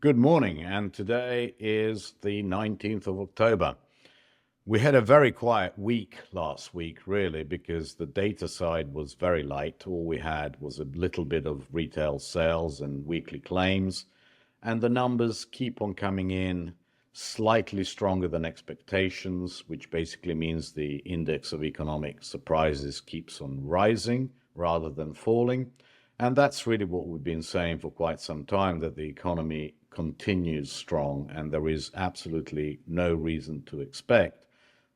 Good morning, and today is the 19th of October. We had a very quiet week last week, really, because the data side was very light. All we had was a little bit of retail sales and weekly claims, and the numbers keep on coming in slightly stronger than expectations, which basically means the index of economic surprises keeps on rising rather than falling. And that's really what we've been saying for quite some time, that the economy continues strong, and there is absolutely no reason to expect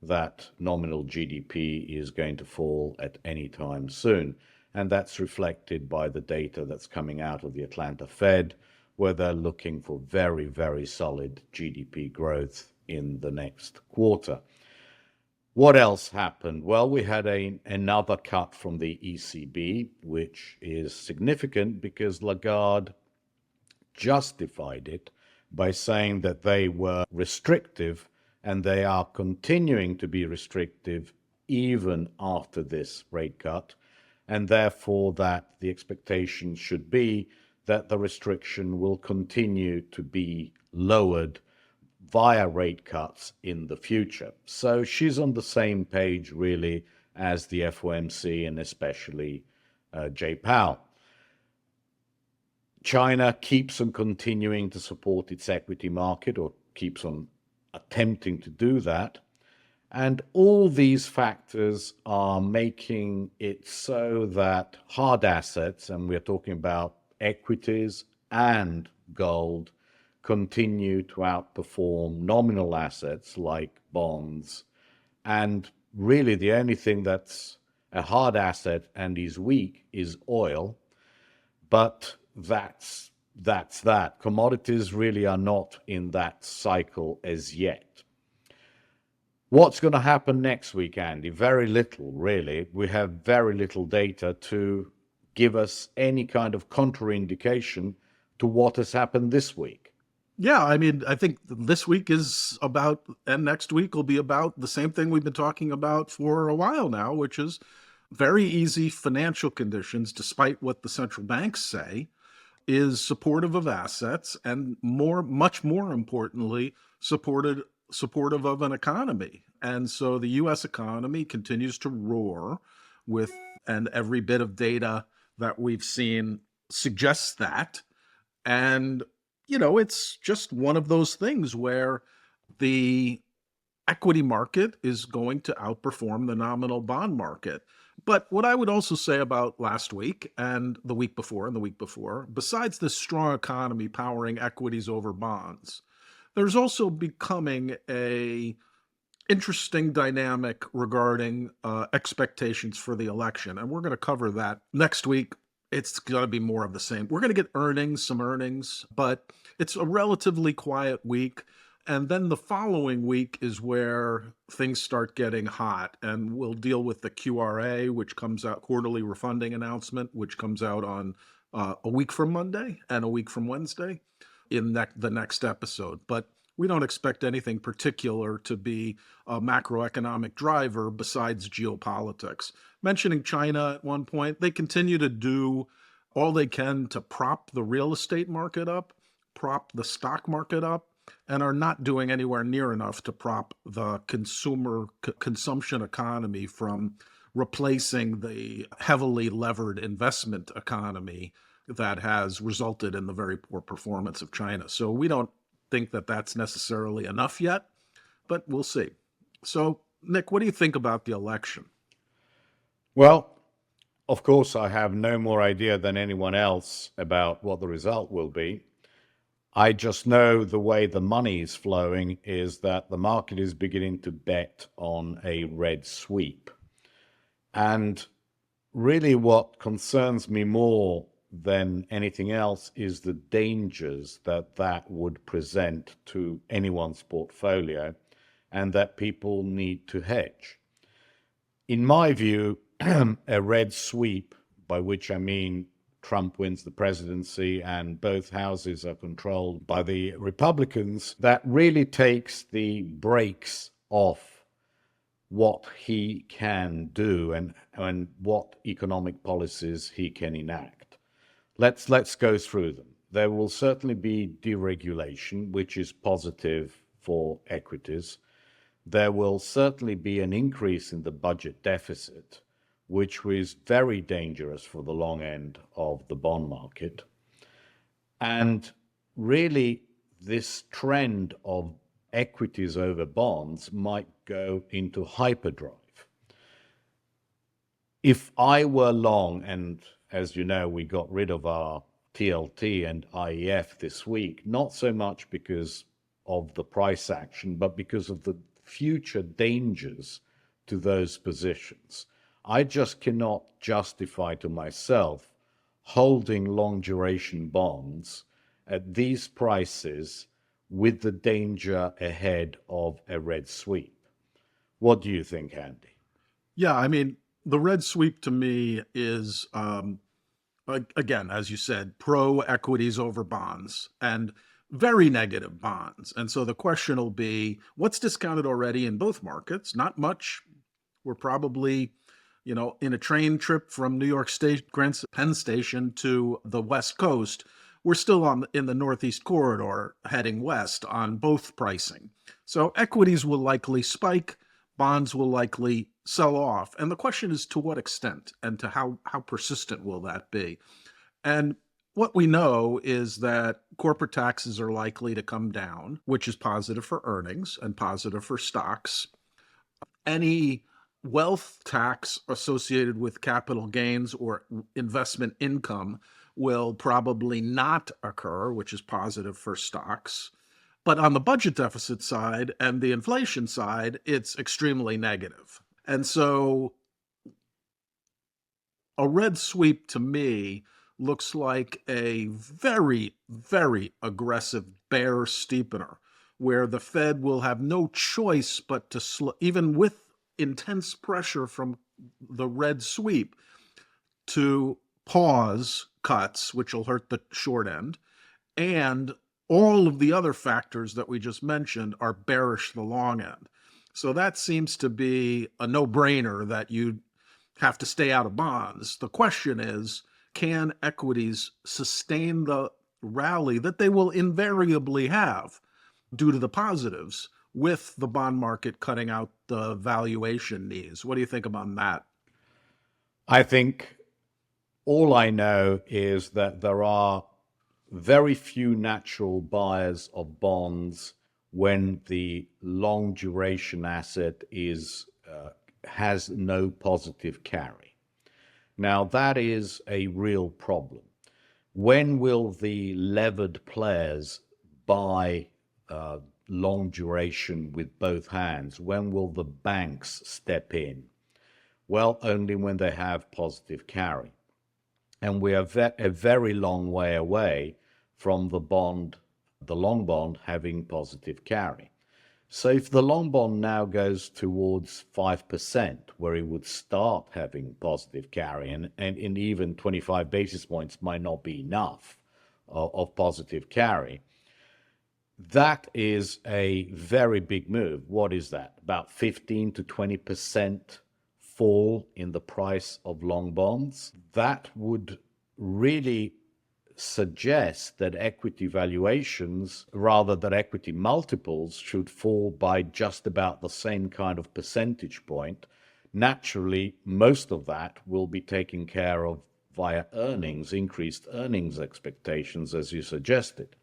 that nominal GDP is going to fall at any time soon. And that's reflected by the data that's coming out of the Atlanta Fed, where they're looking for very, very solid GDP growth in the next quarter. What else happened? Well, we had another cut from the ECB, which is significant because Lagarde justified it by saying that they were restrictive, and they are continuing to be restrictive even after this rate cut, and therefore that the expectation should be that the restriction will continue to be lowered via rate cuts in the future. So she's on the same page, really, as the FOMC and especially Jay Powell. China keeps on continuing to support its equity market, or keeps on attempting to do that. And all these factors are making it so that hard assets, and we're talking about equities and gold, continue to outperform nominal assets like bonds. And really the only thing that's a hard asset and is weak is oil. But that's that. Commodities really are not in that cycle as yet. What's going to happen next week, Andy? Very little, really. We have very little data to give us any kind of contraindication to what has happened this week. Yeah, I think this week is about, and next week will be about the same thing we've been talking about for a while now, which is very easy financial conditions, despite what the central banks say, is supportive of assets, and much more importantly, supportive of an economy. And so the U.S. economy continues to roar and every bit of data that we've seen suggests that. And it's just one of those things where the equity market is going to outperform the nominal bond market. But what I would also say about last week and the week before and the week before, besides this strong economy powering equities over bonds, there's also becoming a interesting dynamic regarding expectations for the election. And we're going to cover that next week. It's going to be more of the same. We're going to get some earnings, but it's a relatively quiet week. And then the following week is where things start getting hot, and we'll deal with the QRA, which comes out, quarterly refunding announcement, which comes out on a week from Monday and a week from Wednesday in the next episode. But we don't expect anything particular to be a macroeconomic driver besides geopolitics. Mentioning China at one point, they continue to do all they can to prop the real estate market up, prop the stock market up, and are not doing anywhere near enough to prop the consumption economy from replacing the heavily levered investment economy that has resulted in the very poor performance of China. So we don't think that that's necessarily enough yet, but we'll see. So, Nick, what do you think about the election? Well, of course, I have no more idea than anyone else about what the result will be. I just know the way the money is flowing is that the market is beginning to bet on a red sweep. And really what concerns me more than anything else is the dangers that would present to anyone's portfolio, and that people need to hedge. In my view, a red sweep, by which I mean Trump wins the presidency and both houses are controlled by the Republicans, that really takes the brakes off what he can do and what economic policies he can enact. Let's go through them. There will certainly be deregulation, which is positive for equities. There will certainly be an increase in the budget deficit, which was very dangerous for the long end of the bond market. And really, this trend of equities over bonds might go into hyperdrive. If I were long, and as you know, we got rid of our TLT and IEF this week, not so much because of the price action, but because of the future dangers to those positions. I just cannot justify to myself holding long duration bonds at these prices with the danger ahead of a red sweep. What do you think, Andy? Yeah, I mean, the red sweep to me is, again, as you said, pro equities over bonds and very negative bonds. And so the question will be, what's discounted already in both markets? Not much. We're probably, in a train trip from New York State, Penn Station to the West Coast, we're still in the Northeast corridor heading west on both pricing. So equities will likely spike, bonds will likely sell off. And the question is to what extent and to how persistent will that be? And what we know is that corporate taxes are likely to come down, which is positive for earnings and positive for stocks. Any wealth tax associated with capital gains or investment income will probably not occur, which is positive for stocks. But on the budget deficit side and the inflation side, it's extremely negative. And so a red sweep to me looks like a very, very aggressive bear steepener, where the Fed will have no choice but to, even with intense pressure from the red sweep, to pause cuts, which will hurt the short end. And all of the other factors that we just mentioned are bearish the long end. So that seems to be a no-brainer that you have to stay out of bonds. The question is, can equities sustain the rally that they will invariably have due to the positives with the bond market cutting out the valuation needs? What do you think about that? I think all I know is that there are very few natural buyers of bonds when the long duration asset has no positive carry. Now, that is a real problem. When will the levered players buy long duration with both hands? When will the banks step in? Well, only when they have positive carry. And we are a very long way away from the long bond having positive carry. So if the long bond now goes towards 5%, where it would start having positive carry, and even 25 basis points might not be enough of positive carry, that is a very big move. What is that? About 15 to 20% fall in the price of long bonds. That would really suggest that equity valuations, rather that equity multiples, should fall by just about the same kind of percentage point. Naturally, most of that will be taken care of via earnings, increased earnings expectations, as you suggested.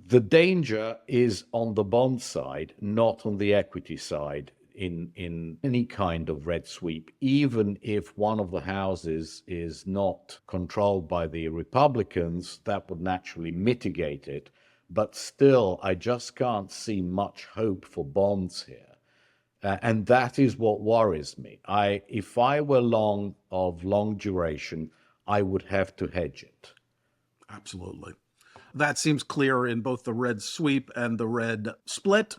The danger is on the bond side, not on the equity side. In any kind of red sweep, even if one of the houses is not controlled by the Republicans, that would naturally mitigate it. But still, I just can't see much hope for bonds here. And that is what worries me. If I were long of long duration, I would have to hedge it. Absolutely. That seems clear in both the red sweep and the red split.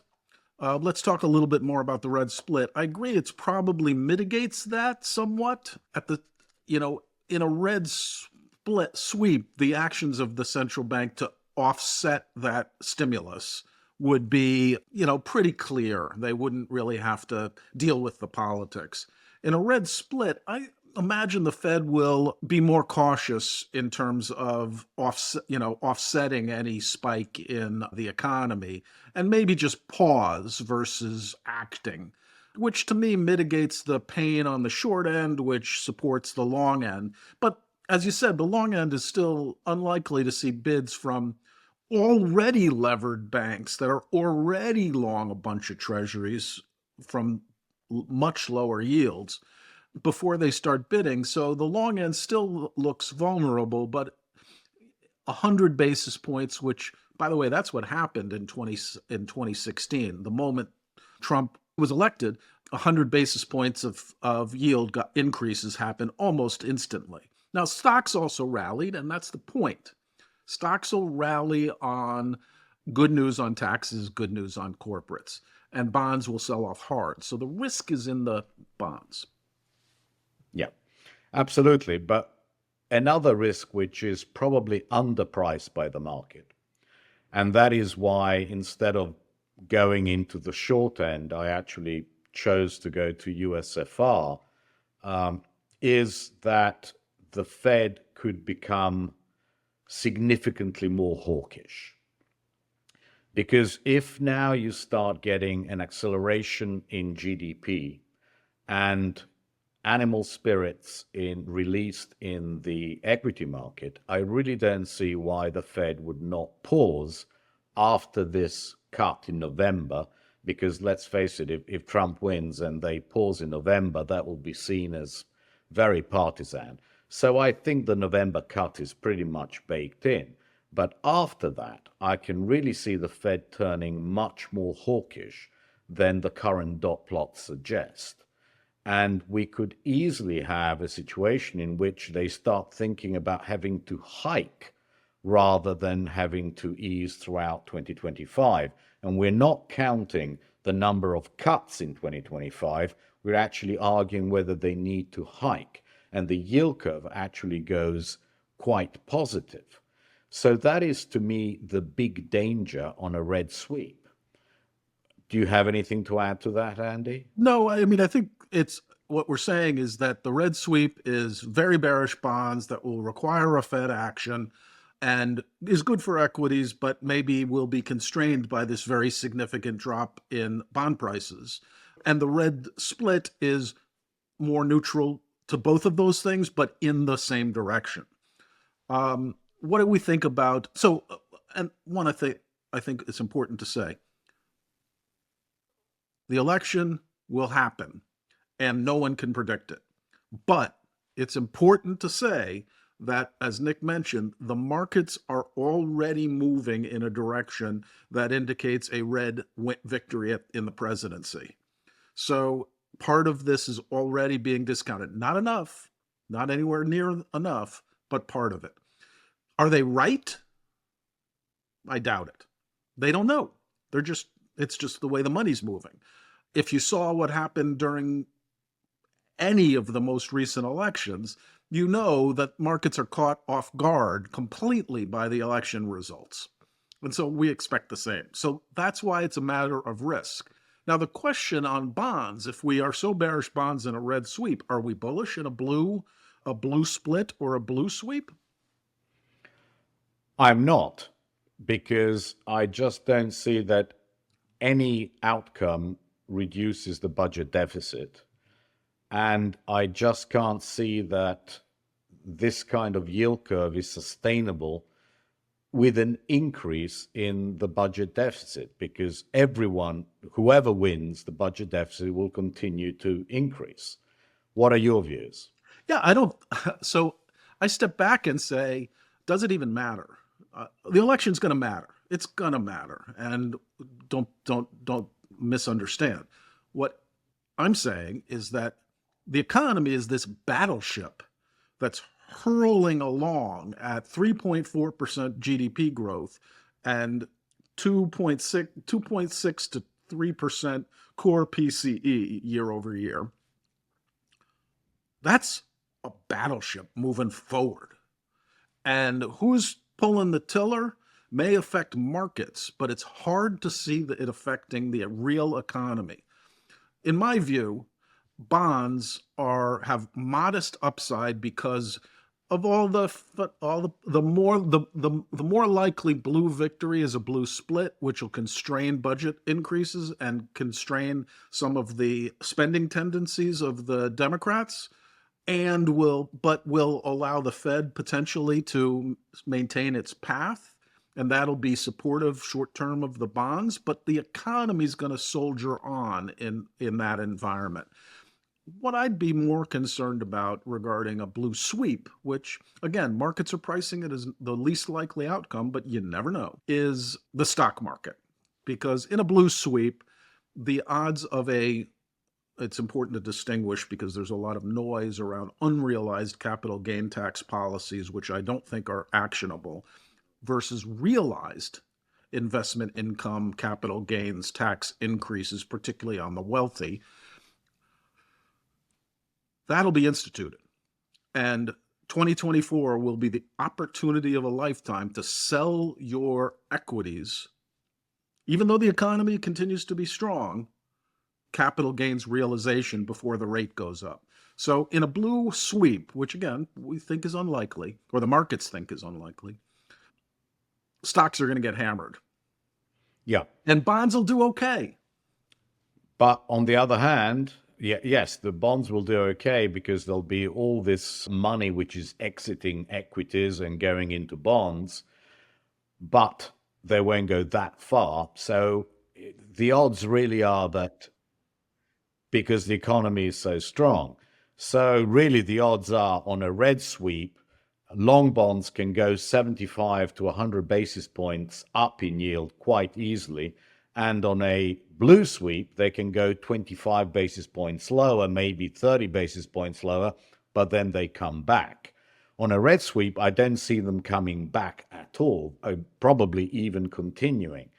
Let's talk a little bit more about the red split. I agree it's probably mitigates that somewhat at the, in a red split sweep, the actions of the central bank to offset that stimulus would be, pretty clear. They wouldn't really have to deal with the politics. In a red split, imagine the Fed will be more cautious in terms of offsetting any spike in the economy and maybe just pause versus acting, which to me mitigates the pain on the short end, which supports the long end. But as you said, the long end is still unlikely to see bids from already levered banks that are already long a bunch of treasuries from much lower yields before they start bidding. So the long end still looks vulnerable, but 100 basis points, which, by the way, that's what happened in 2016. The moment Trump was elected, 100 basis points of yield increases happened almost instantly. Now, stocks also rallied, and that's the point. Stocks will rally on good news on taxes, good news on corporates, and bonds will sell off hard. So the risk is in the bonds. Yeah, absolutely. But another risk which is probably underpriced by the market, and that is why instead of going into the short end, I actually chose to go to USFR, is that the Fed could become significantly more hawkish. Because if now you start getting an acceleration in GDP and animal spirits released in the equity market, I really don't see why the Fed would not pause after this cut in November. Because let's face it, if Trump wins and they pause in November, that will be seen as very partisan. So I think the November cut is pretty much baked in. But after that, I can really see the Fed turning much more hawkish than the current dot plots suggest. And we could easily have a situation in which they start thinking about having to hike rather than having to ease throughout 2025. And we're not counting the number of cuts in 2025. We're actually arguing whether they need to hike. And the yield curve actually goes quite positive. So that is, to me, the big danger on a red sweep. Do you have anything to add to that, Andy? No, I mean, I think it's what we're saying is that the red sweep is very bearish bonds that will require a Fed action and is good for equities, but maybe will be constrained by this very significant drop in bond prices. And the red split is more neutral to both of those things, but in the same direction. What do we think about? So, and one I think it's important to say, the election will happen, and no one can predict it. But it's important to say that, as Nick mentioned, the markets are already moving in a direction that indicates a red victory in the presidency. So part of this is already being discounted. Not enough, not anywhere near enough, but part of it. Are they right? I doubt it. They don't know. It's just the way the money's moving. If you saw what happened during any of the most recent elections, you know that markets are caught off guard completely by the election results. And so we expect the same. So that's why it's a matter of risk. Now, the question on bonds, if we are so bearish bonds in a red sweep, are we bullish in a blue split or a blue sweep? I'm not, because I just don't see that any outcome reduces the budget deficit. And I just can't see that this kind of yield curve is sustainable with an increase in the budget deficit, because whoever wins, the budget deficit will continue to increase. What are your views? Yeah, I don't. So I step back and say, does it even matter? The election's going to matter. It's going to matter, and don't misunderstand. What I'm saying is that the economy is this battleship that's hurling along at 3.4% GDP growth and 2.6 to 3% core PCE year over year. That's a battleship moving forward. And who's pulling the tiller may affect markets, but it's hard to see it affecting the real economy. In my view, bonds have modest upside because of the more likely blue victory is a blue split, which will constrain budget increases and constrain some of the spending tendencies of the Democrats, and will allow the Fed potentially to maintain its path, and that'll be supportive short term of the bonds. But the economy is going to soldier on in that environment. What I'd be more concerned about regarding a blue sweep, which again, markets are pricing it as the least likely outcome, but you never know, is the stock market. Because in a blue sweep, the odds of it's important to distinguish because there's a lot of noise around unrealized capital gain tax policies, which I don't think are actionable, versus realized investment income capital gains tax increases, particularly on the wealthy. That'll be instituted. And 2024 will be the opportunity of a lifetime to sell your equities, even though the economy continues to be strong, capital gains realization before the rate goes up. So in a blue sweep, which again, we think is unlikely, or the markets think is unlikely, stocks are going to get hammered. Yeah. And bonds will do okay. But on the other hand, yes, the bonds will do okay because there'll be all this money which is exiting equities and going into bonds, but they won't go that far. So the odds really are that because the economy is so strong. So really the odds are on a red sweep, long bonds can go 75 to 100 basis points up in yield quite easily. And on a blue sweep, they can go 25 basis points lower, maybe 30 basis points lower, but then they come back. On a red sweep, I don't see them coming back at all, probably even continuing.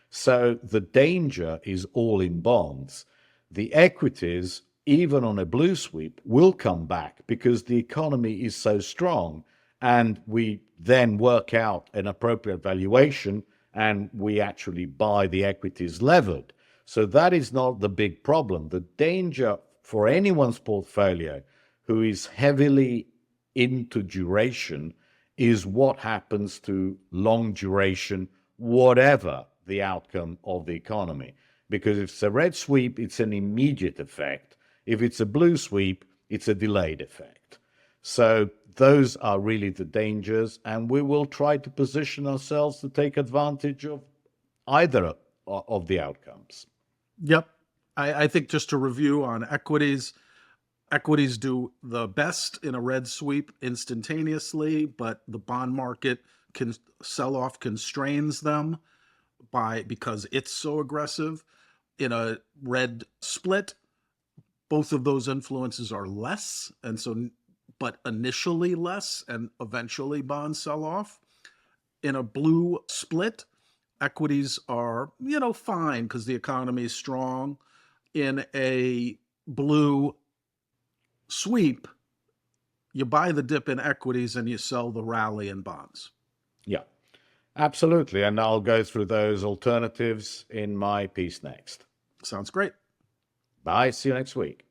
So the danger is all in bonds. The equities, even on a blue sweep, will come back because the economy is so strong. And we then work out an appropriate valuation and we actually buy the equities levered. So that is not the big problem. The danger for anyone's portfolio who is heavily into duration is what happens to long duration, whatever the outcome of the economy. Because if it's a red sweep, it's an immediate effect. If it's a blue sweep, it's a delayed effect. So those are really the dangers, and we will try to position ourselves to take advantage of either of the outcomes. Yep. I think just to review on equities, equities do the best in a red sweep instantaneously, but the bond market can sell off constrains them because it's so aggressive. In a red split, both of those influences are less, and so but initially less, and eventually bonds sell off. In a blue split, equities are, fine because the economy is strong. In a blue sweep, you buy the dip in equities and you sell the rally in bonds. Yeah, absolutely. And I'll go through those alternatives in my piece next. Sounds great. Bye. See you next week.